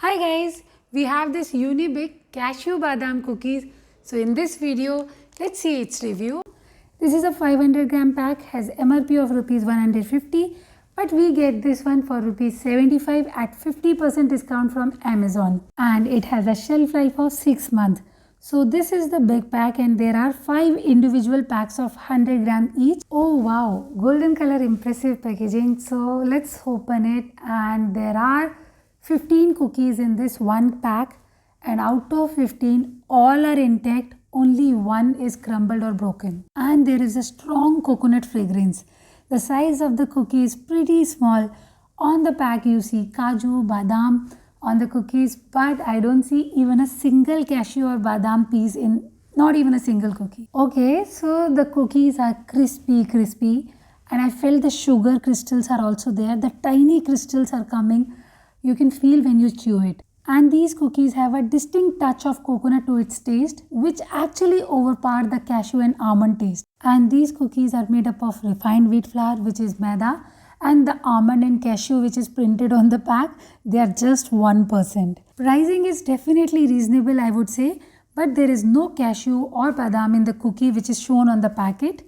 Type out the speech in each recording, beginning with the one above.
Hi guys, we have this UNIBIC Cashew Badam cookies. So in this video, let's see its review. This is a 500 gram pack, has MRP of rupees 150, but we get this one for rupees 75 at 50% discount from Amazon. And it has a shelf life of 6 months. So this is the big pack and there are 5 individual packs of 100 gram each. Oh wow, golden color impressive packaging. So let's open it and there are 15 cookies in this one pack and out of 15 all are intact, only one is crumbled or broken. And there is a strong coconut fragrance. The size of the cookie is pretty small. On the pack you see Kaju, Badam on the cookies, but I don't see even a single cashew or Badam piece in, not even a single cookie. Okay, so the cookies are crispy and I felt the sugar crystals are also there. The tiny crystals are coming. You can feel when you chew it. And these cookies have a distinct touch of coconut to its taste, which actually overpower the cashew and almond taste. And these cookies are made up of refined wheat flour, which is maida, and the almond and cashew, which is printed on the pack, they are just 1%. Pricing is definitely reasonable, I would say, but there is no cashew or badam in the cookie which is shown on the packet.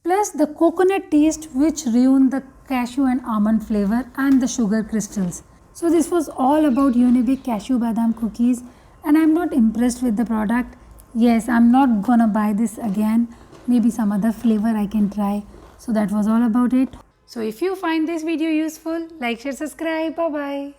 Plus the coconut taste which ruin the cashew and almond flavor and the sugar crystals. So this was all about UNIBIC Cashew Badam cookies and I'm not impressed with the product. Yes, I'm not gonna buy this again. Maybe some other flavor I can try. So that was all about it. So if you find this video useful, like, share, subscribe. Bye-bye.